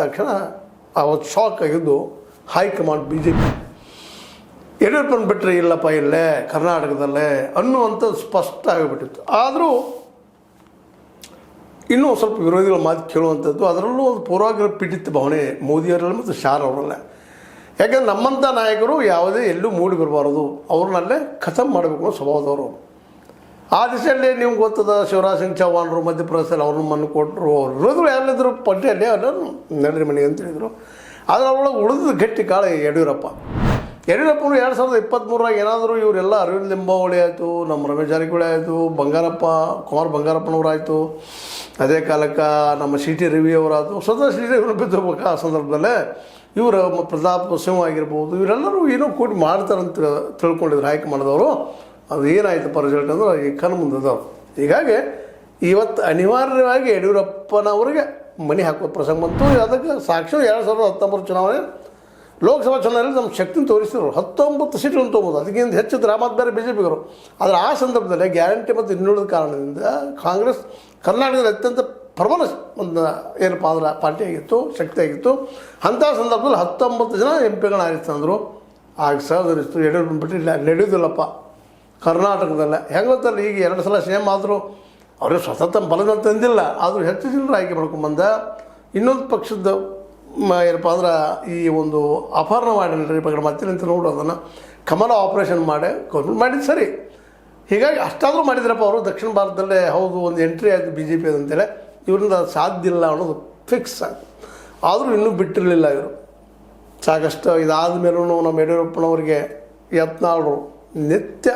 ತಕ್ಷಣ ಅವತ್ತು ಶಾಕ್ ಆಗಿದ್ದು ಹೈಕಮಾಂಡ್ ಬಿ ಜೆ ಪಿ ಯಡಿಯೂರಪ್ಪನ ಬಿಟ್ಟರೆ ಇಲ್ಲಪ್ಪ ಇಲ್ಲೇ ಕರ್ನಾಟಕದಲ್ಲೇ ಅನ್ನುವಂಥದ್ದು ಸ್ಪಷ್ಟ ಆಗಿಬಿಟ್ಟಿತ್ತು. ಆದರೂ ಇನ್ನೂ ಸ್ವಲ್ಪ ವಿರೋಧಿಗಳ ಮಾತು ಕೇಳುವಂಥದ್ದು, ಅದರಲ್ಲೂ ಒಂದು ಪೂರ್ವಾಗ್ರಹ ಪೀಡಿತ ಭಾವನೆ ಮೋದಿಯವರಲ್ಲಿ ಮತ್ತು ಶಾರ್ ಅವರಲ್ಲ. ಯಾಕಂದ್ರೆ ನಮ್ಮಂಥ ನಾಯಕರು ಯಾವುದೇ ಎಲ್ಲೂ ಮೂಡಿ ಬರಬಾರದು, ಅವ್ರನ್ನಲ್ಲೇ ಖತಮ್ ಮಾಡಬೇಕು ಅನ್ನೋ ಸ್ವಭಾವದವರು. ಆ ದಿಶೆಯಲ್ಲಿ ನಿಮ್ಗೆ ಗೊತ್ತದ ಶಿವರಾಜ್ ಸಿಂಗ್ ಚೌಹಾಣ್ರು ಮಧ್ಯಪ್ರದೇಶದಲ್ಲಿ ಅವ್ರನ್ನ ಮಣ್ಣು ಕೊಟ್ಟರು. ಅವ್ರು ವಿರೋಧಿಗಳು ಯಾರಿದ್ರು ಪಟ್ಟಿಯಲ್ಲಿ ಎಲ್ಲರೂ ನಡ್ರಿ ಮನೆಗೆ ಅಂತ ಹೇಳಿದರು. ಆದರೆ ಅವ್ರೊಳಗೆ ಉಳಿದ ಗಟ್ಟಿ ಕಾಳ ಯಡಿಯೂರಪ್ಪನು 2023 ಏನಾದರೂ ಇವರೆಲ್ಲ ಅರವಿಂದ್ ಲಿಂಬಾವಳಿ ಆಯಿತು, ನಮ್ಮ ರಮೇಶ್ ಜಾರಕಿಹೊಳಿ ಆಯಿತು, ಕುಮಾರ್ ಬಂಗಾರಪ್ಪನವರಾಯಿತು, ಅದೇ ಕಾಲಕ್ಕೆ ನಮ್ಮ ಸಿ ಟಿ ರವಿ ಅವರಾಯಿತು, ಸ್ವತಃ ಸಿ ಟಿ ರವಿ ಬಿದ್ದಿರ್ಬೇಕು. ಆ ಸಂದರ್ಭದಲ್ಲೇ ಇವರು ಪ್ರತಾಪ್ ಸಿಂಹ ಆಗಿರ್ಬೋದು, ಇವರೆಲ್ಲರೂ ಏನೋ ಕೂಡಿ ಮಾಡ್ತಾರಂತ ತಿಳ್ಕೊಂಡಿದ್ರು ಹೈಕಮಾಂಡ್ದವರು. ಅದು ಏನಾಯ್ತಪ್ಪ ರಿಸಲ್ಟ್ ಅಂದ್ರೆ ಈ ಕಣ್ಣು ಮುಂದದವ್ರು. ಹೀಗಾಗಿ ಇವತ್ತು ಅನಿವಾರ್ಯವಾಗಿ ಯಡಿಯೂರಪ್ಪನವ್ರಿಗೆ ಮನೆ ಹಾಕುವ ಪ್ರಸಂಗ ಬಂತು. ಅದಕ್ಕೆ ಸಾಕ್ಷಿ 2019 ಚುನಾವಣೆ ಲೋಕಸಭಾ ಚುನಾವಣೆಯಲ್ಲಿ ನಮ್ಮ ಶಕ್ತಿನ ತೋರಿಸಿದ್ರು. 19 ಸೀಟ್ಗಳನ್ನು ತೊಗೊಬೋದು, ಅದಕ್ಕಿಂತ ಹೆಚ್ಚು ದ್ರಾಮತ್ ಬೇರೆ ಬಿ ಜೆ ಪಿಗರು. ಆದರೆ ಆ ಸಂದರ್ಭದಲ್ಲಿ ಗ್ಯಾರಂಟಿ ಮತ್ತು ಇನ್ನುಳಿದ ಕಾರಣದಿಂದ ಕಾಂಗ್ರೆಸ್ ಕರ್ನಾಟಕದಲ್ಲಿ ಅತ್ಯಂತ ಪ್ರಬಲ ಒಂದು ಏನಪ್ಪ ಅಂದ್ರೆ ಪಾರ್ಟಿ ಆಗಿತ್ತು, ಶಕ್ತಿ ಆಗಿತ್ತು. ಅಂಥ ಸಂದರ್ಭದಲ್ಲಿ 19 ಜನ ಎಂ ಪಿಗಳನ್ನ ಆರಿಸ್ತಂದರು. ಆಗ ಸಹೋದರಿಸ್ತು ಯಡಿಯೂರಪ್ಪನ ಬಿಟ್ಟು ಇಲ್ಲ ನಡೆಯೋದಿಲ್ಲಪ್ಪ ಕರ್ನಾಟಕದಲ್ಲೇ. ಹೆಂಗೆ ಗೊತ್ತಲ್ಲ, ಈಗ 2 ಸಲ ಸಿ ಎಮ್ ಆದರೂ ಅವ್ರಿಗೆ ಸ್ವತಂತ್ರ ಬಲದ ತಂದಿಲ್ಲ, ಆದರೂ ಹೆಚ್ಚು ಜನರು ಆಯ್ಕೆ ಮಾಡ್ಕೊಂಬಂದ. ಇನ್ನೊಂದು ಪಕ್ಷದ ಏನಪ್ಪ ಅಂದ್ರೆ ಈ ಒಂದು ಅಪಹರಣ ಮಾಡಿಲ್ರಿ ಬಗ್ಗೆ ಮತ್ತೆ ನಿಂತು ನೋಡು, ಅದನ್ನು ಕಮಲ ಆಪ್ರೇಷನ್ ಮಾಡಿ ಗೌರ್ಮೆಂಟ್ ಮಾಡಿದ್ದು ಸರಿ. ಹೀಗಾಗಿ ಅಷ್ಟಾದರೂ ಮಾಡಿದ್ರಪ್ಪ ಅವರು. ದಕ್ಷಿಣ ಭಾರತದಲ್ಲೇ ಹೌದು ಒಂದು ಎಂಟ್ರಿ ಆಯಿತು ಬಿ ಜೆ ಪಿ ಅಂತೇಳಿ, ಇವರಿಂದ ಸಾಧ್ಯ ಇಲ್ಲ ಅನ್ನೋದು ಫಿಕ್ಸ್ ಆಯಿತು. ಆದರೂ ಇನ್ನೂ ಬಿಟ್ಟಿರಲಿಲ್ಲ ಇವರು. ಸಾಕಷ್ಟು ಇದಾದ ಮೇಲೂ ನಮ್ಮ ಯಡಿಯೂರಪ್ಪನವರಿಗೆ ಯತ್ನಾಳರು ನಿತ್ಯ